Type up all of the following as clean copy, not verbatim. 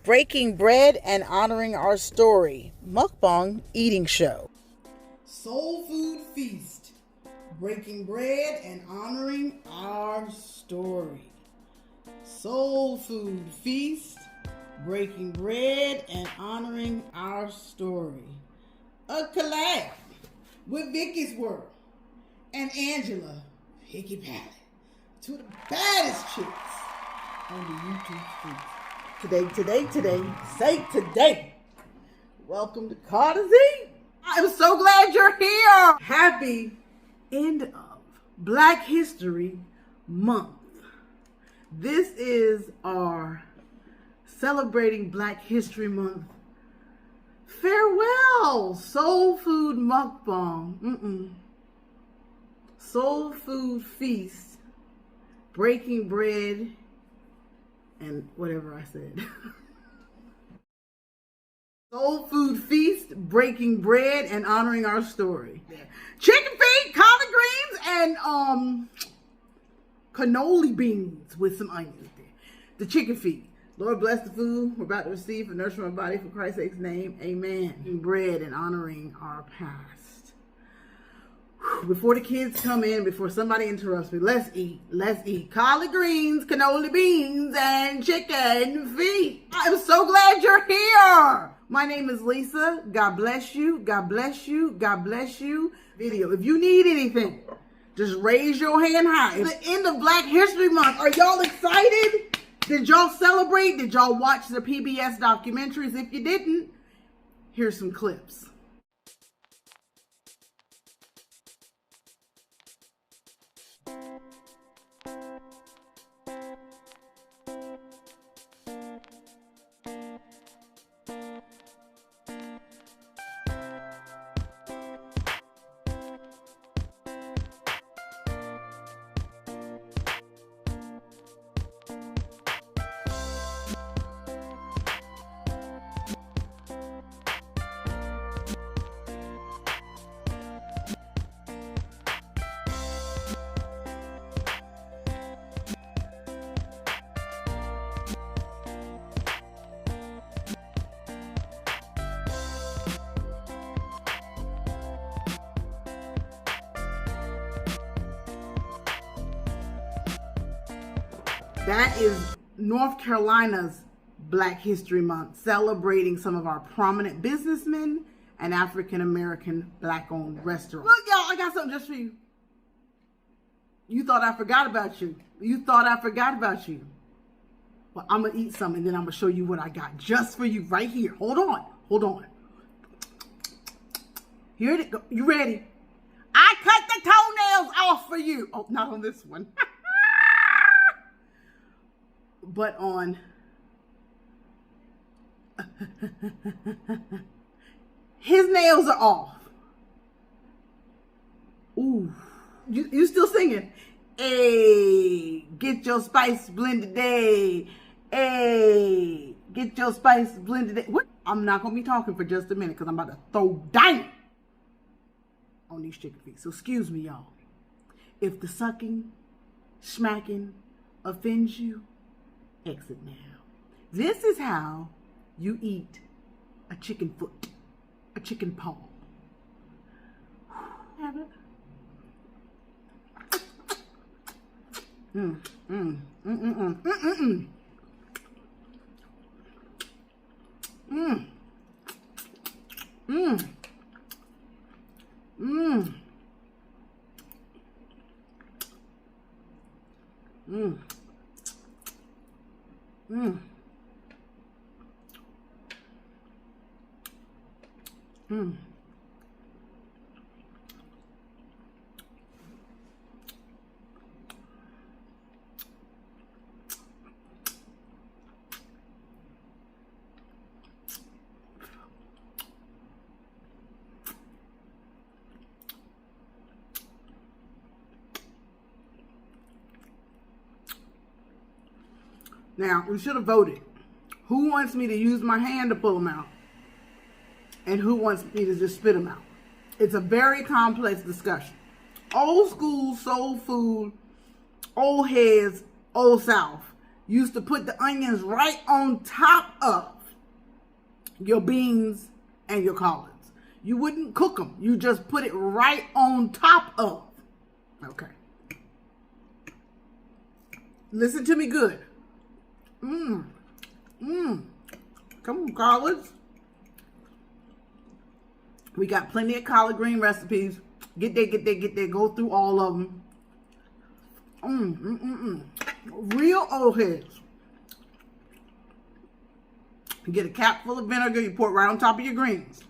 breaking bread and honoring our story. Mukbang eating show. Soul Food Feast, breaking bread and honoring our story. Soul Food Feast, breaking bread and honoring our story. A collab with Vickies World and Angela Hickey Pally, two of the baddest chicks on the YouTube streets. Today. Welcome to Carter Z. I'm so glad you're here. Happy end of Black History Month. This is our celebrating Black History Month farewell Soul Food Mukbang. Soul Food Feast, breaking bread, and whatever I said. Soul Food Feast, breaking bread, and honoring our story. Chicken feet, collard greens, and canoli beans with some onions there. The chicken feet. Lord bless the food we're about to receive for nourishing my body for Christ's sake's name. Amen. Bread and honoring our past. Before the kids come in, before somebody interrupts me, let's eat. Collard greens, canoli beans, and chicken feet. I'm so glad you're here. My name is Lisa. God bless you. God bless you. God bless you. Video. If you need anything, just raise your hand high. It's the end of Black History Month. Are y'all excited? Did y'all celebrate? Did y'all watch the PBS documentaries? If you didn't, here's some clips. That is North Carolina's Black History Month, celebrating some of our prominent businessmen and African-American Black-owned restaurants. Look, y'all, I got something just for you. You thought I forgot about you. Well, I'm going to eat some, and then I'm going to show you what I got just for you right here. Hold on. Here it goes. You ready? I cut the toenails off for you. Oh, not on this one. But on his nails are off. Ooh, you still singing? Hey, get your spice blended day. Hey, get your spice blended day. What? I'm not gonna be talking for just a minute because I'm about to throw down on these chicken feet. So excuse me, y'all. If the sucking, smacking offends you, exit now. This is how you eat a chicken foot, a chicken paw. Have it. Now, we should have voted. Who wants me to use my hand to pull them out? And who wants me to just spit them out? It's a very complex discussion. Old school soul food, old heads, old South used to put the onions right on top of your beans and your collards. You wouldn't cook them. You just put it right on top of. Okay. Listen to me good. Come on, collards. We got plenty of collard green recipes. Get there. Go through all of them. Real old heads. You get a cap full of vinegar. You pour it right on top of your greens.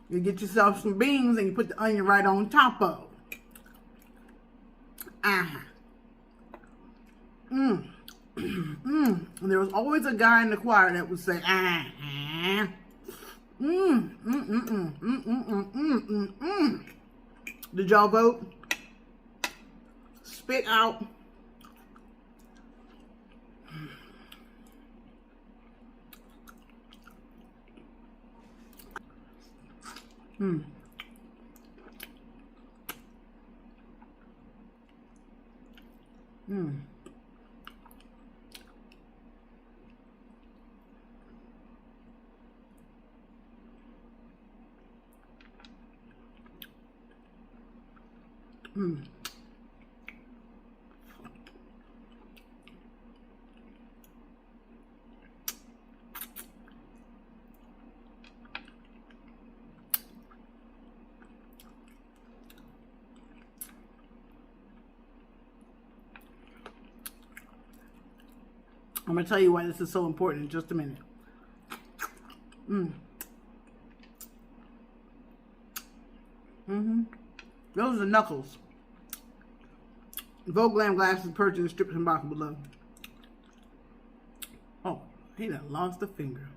You get yourself some beans and you put the onion right on top of. And there was always a guy in the choir that would say, Did y'all vote? Spit out. I'm going to tell you why this is so important in just a minute. Those are knuckles. Vogue Lamb glasses purchased, strips and box below. Oh, he done lost a finger.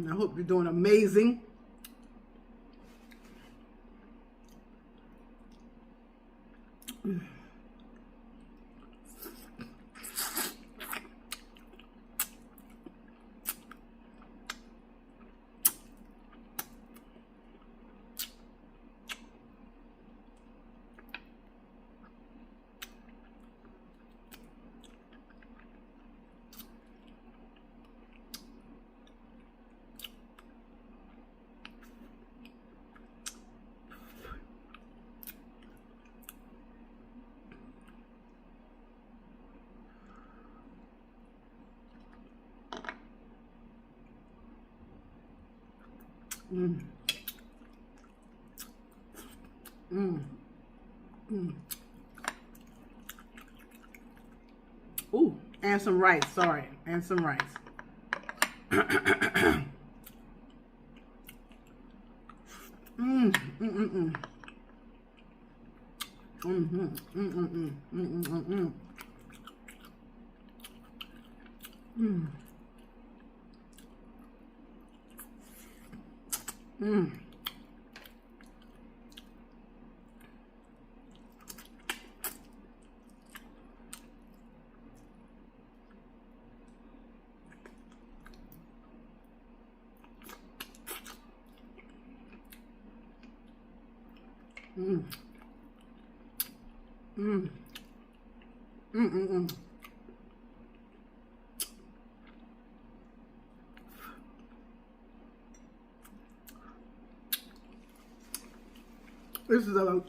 I hope you're doing amazing. Ooh, and some rice, sorry, and some rice.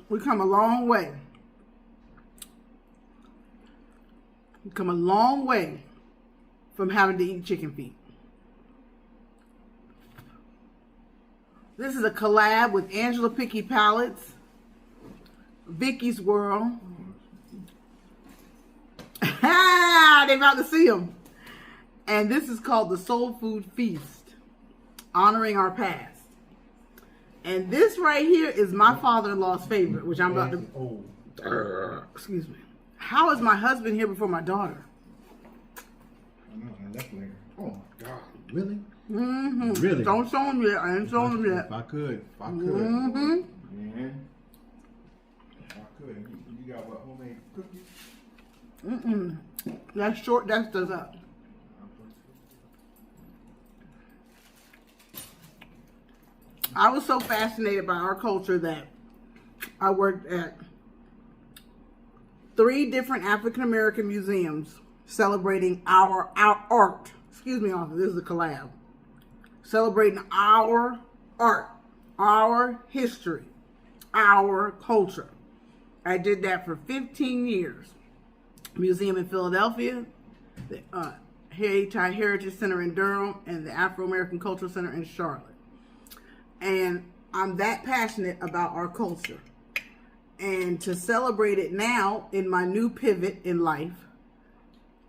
We come a long way. We come a long way from having to eat chicken feet. This is a collab with Angela Picky Palettes, Vickies World. They about to see them. And this is called the Soul Food Feast, honoring our past. And this right here is my father-in-law's favorite, which I'm about to... Excuse me. How is my husband here before my daughter? I know, I left later. Oh my God, really? Mm-hmm. Really? Don't show him yet. I ain't showing him yet. If I could. Mm-hmm. Man. If I could. You got what, homemade cookies? Mm-mm. That's short, that's does up. I was so fascinated by our culture that I worked at 3 different African American museums celebrating our art. Excuse me, officer, this is a collab. Celebrating our art, our history, our culture. I did that for 15 years. Museum in Philadelphia, the Heritage Center in Durham, and the Afro-American Cultural Center in Charlotte. And I'm that passionate about our culture. And to celebrate it now in my new pivot in life,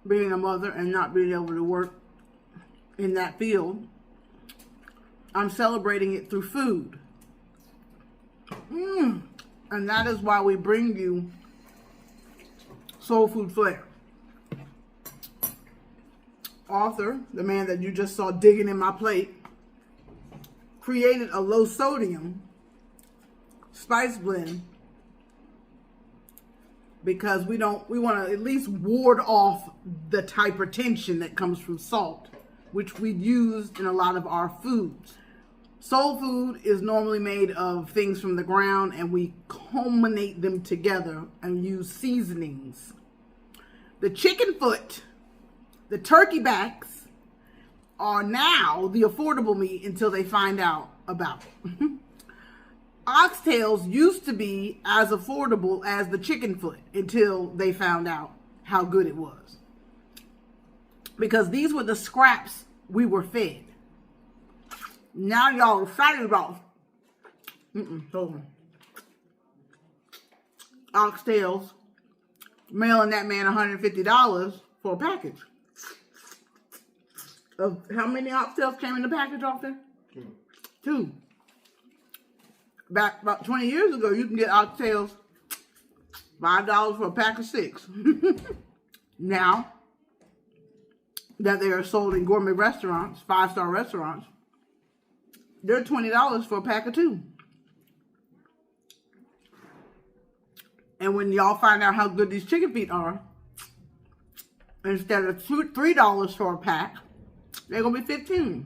being a mother and not being able to work in that field, I'm celebrating it through food. And that is why we bring you Soul Food Flair. Author, the man that you just saw digging in my plate, created a low sodium spice blend because we want to at least ward off the hypertension that comes from salt, which we use in a lot of our foods. Soul food is normally made of things from the ground, and we culminate them together and use seasonings. The chicken foot, the turkey backs are now the affordable meat until they find out about it. Oxtails used to be as affordable as the chicken foot until they found out how good it was. Because these were the scraps we were fed. Now y'all excited about oxtails, mailing that man $150 for a package. Of how many oxtails came in the package off there? 2. Back about 20 years ago, you can get oxtails $5 for a pack of 6. Now that they are sold in gourmet restaurants, 5-star restaurants, they're $20 for a pack of 2. And when y'all find out how good these chicken feet are, instead of $3 for a pack, they're going to be $15.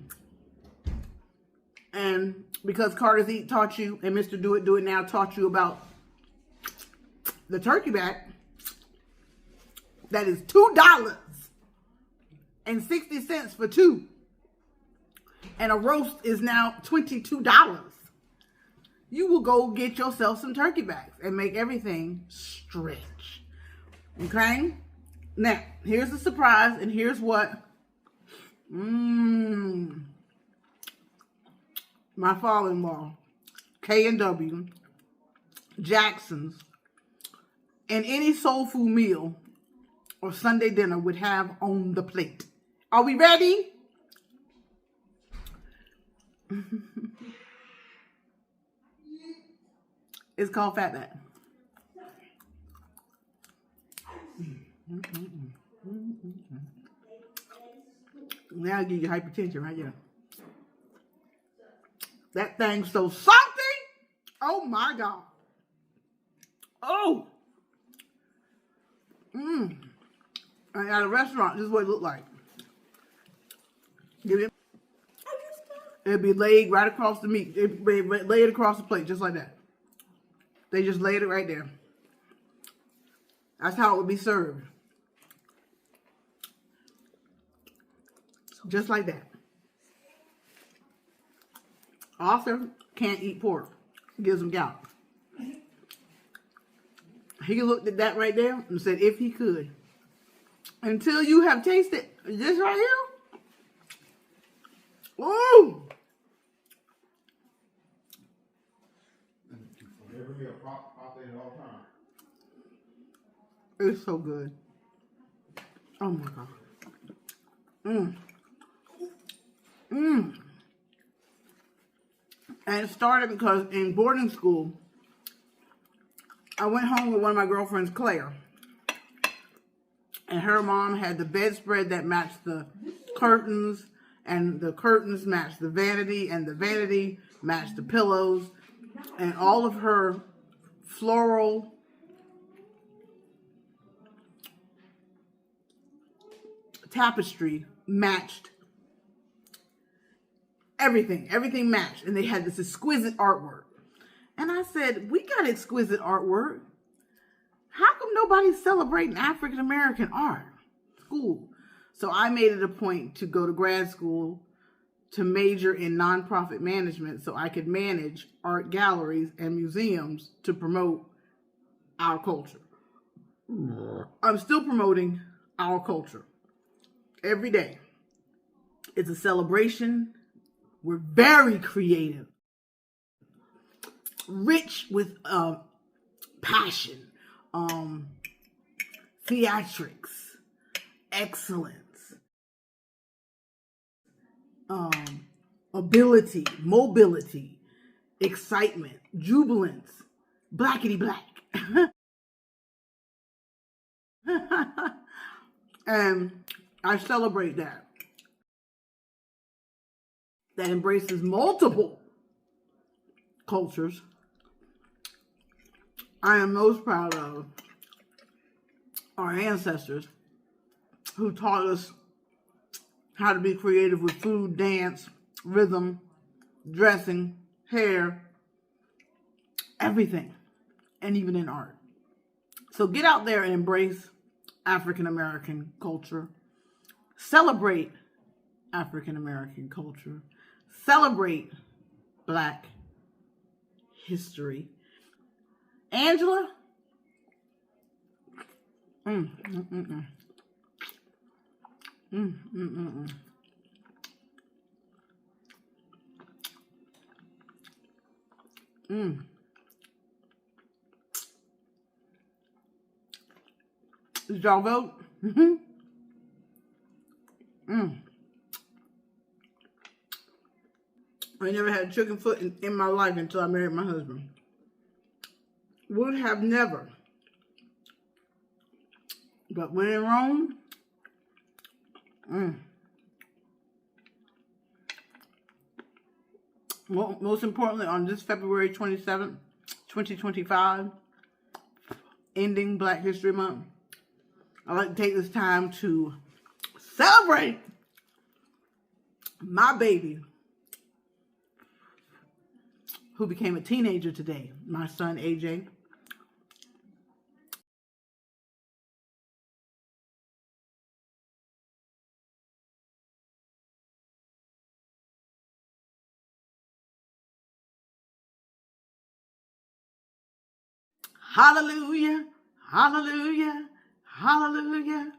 And because Carter's Eat taught you, and Mr. Do It Now taught you about the turkey back, that is $2.60 for 2. And a roast is now $22. You will go get yourself some turkey backs and make everything stretch. Okay? Now, here's the surprise, and here's what my father-in-law, K&W, Jackson's, and any soul food meal or Sunday dinner would have on the plate. Are we ready? It's called fatback. Now I give you hypertension right here. That thing's so salty. Oh my God. Oh. And at a restaurant, this is what it looked like. It'd be laid right across the meat. It'd be laid across the plate, just like that. They just laid it right there. That's how it would be served. Just like that. Arthur can't eat pork. It gives him gout. He looked at that right there and said, if he could. Until you have tasted this right here. Ooh! It's so good. Oh my God. And it started because in boarding school, I went home with one of my girlfriends, Claire. And her mom had the bedspread that matched the curtains. And the curtains matched the vanity. And the vanity matched the pillows. And all of her floral tapestry matched everything. Everything matched. And they had this exquisite artwork. And I said, we got exquisite artwork. How come nobody's celebrating African American art? School. So I made it a point to go to grad school to major in nonprofit management so I could manage art galleries and museums to promote our culture. I'm still promoting our culture every day. It's a celebration. We're very creative, rich with passion, theatrics, excellence, ability, mobility, excitement, jubilance, blackety black. And I celebrate that. That embraces multiple cultures. I am most proud of our ancestors who taught us how to be creative with food, dance, rhythm, dressing, hair, everything, and even in art. So get out there and embrace African American culture. Celebrate African American culture. Celebrate Black history. Angela? Did y'all vote? I never had chicken foot in my life until I married my husband. Would have never. But when in Rome, most importantly, on this February 27th, 2025, ending Black History Month, I'd like to take this time to celebrate my baby, who became a teenager today, my son, AJ. Hallelujah, hallelujah, hallelujah.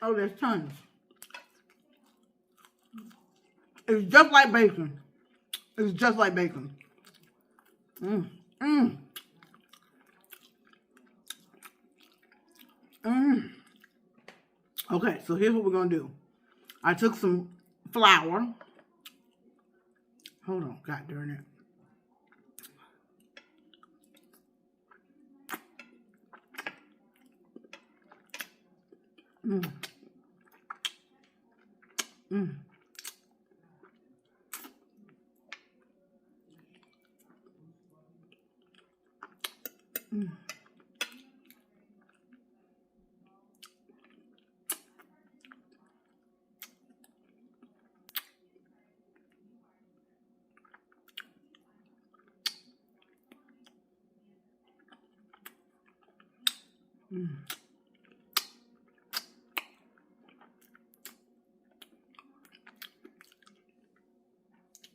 Oh, there's tons. It's just like bacon. It's just like bacon. Okay, so here's what we're going to do. I took some flour. Hold on, God darn it.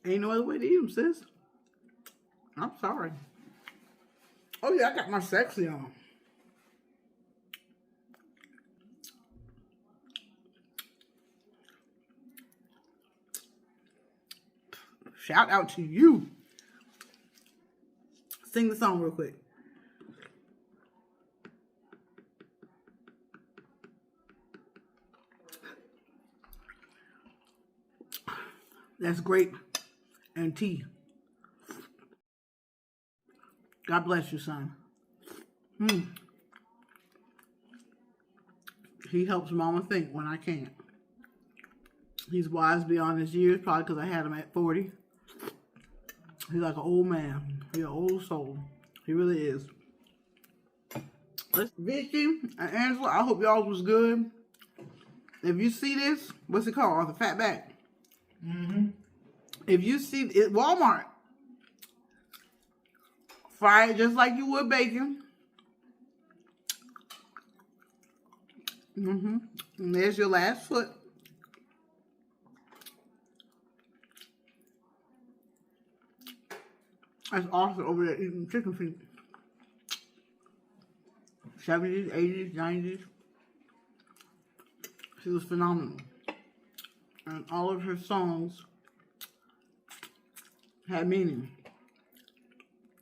Ain't no other way to eat them, sis. I'm sorry. Oh yeah, I got my sexy on. Shout out to you. Sing the song real quick. That's grape and tea. God bless you, son. He helps mama think when I can't. He's wise beyond his years, probably because I had him at 40. He's like an old man. He's an old soul. He really is. Vicky and Angela, I hope y'all was good. If you see this, what's it called? The fatback. If you see it, Walmart, fry it just like you would bacon. And there's your last foot. That's Arthur over there eating chicken feet. 70s, 80s, 90s. She was phenomenal. And all of her songs had meaning.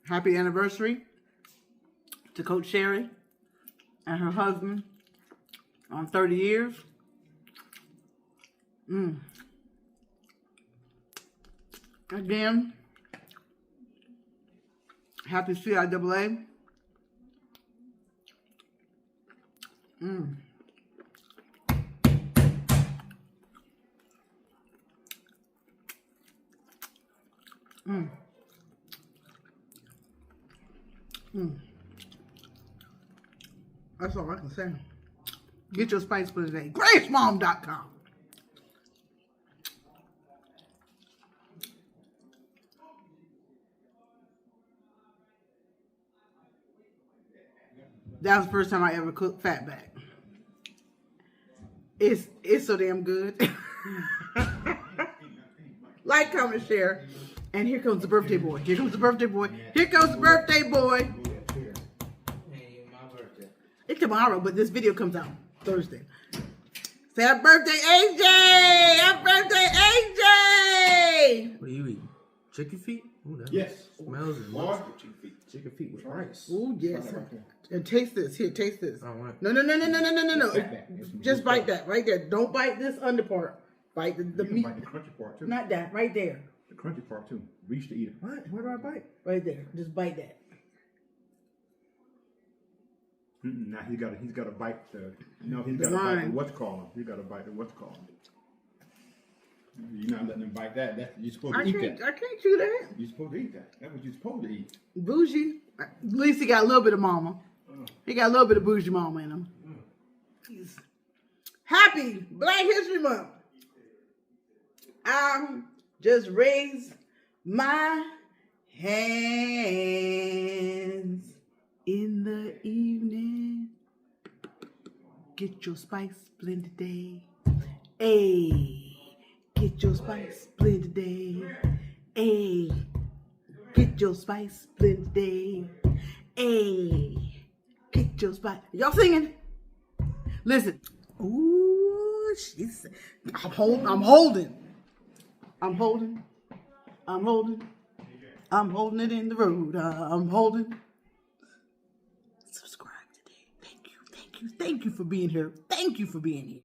Happy anniversary to Coach Sherry and her husband on 30 years. Again, happy CIAA. That's all I can say. Get your spice for today. GraceMom.com. That was the first time I ever cooked fatback. It's so damn good. Like, comment, share. And here comes the birthday boy. Here comes the birthday boy. Here comes the birthday boy. It's tomorrow, but this video comes out Thursday. Say happy birthday, AJ! Happy birthday, AJ! What are you eating? Chicken feet? Ooh, that Yes. smells and Boy, looks like chicken feet. Chicken feet with rice. Oh yes. And taste this. Here, taste this. I don't want it. No. Just bite that right there. Don't bite this under part. Bite the You can meat. bite the crunchy part too. Not that. Right there. The crunchy part too. We used to eat it. What? Where do I bite? Right there. Just bite that. Now he's got to bite the. No, he's The got to bite the rind. what's called. He's got to bite the what's called. You're not letting him bite that. You're supposed I to eat can't that. chew that. You're supposed to eat that. That's what you're supposed to eat. Bougie. At least he got a little bit of mama. He got a little bit of bougie mama in him. Happy Black History Month. Just raise my hands in the evening. Get your spice blend today. Ayy. Get your spice blend today. Ayy. Get your spice blend today. Ayy. Get your spice. Y'all singing? Listen. Ooh, she's. I'm holding it in the road. I'm holding. Subscribe today. Thank you for being here. Thank you for being here.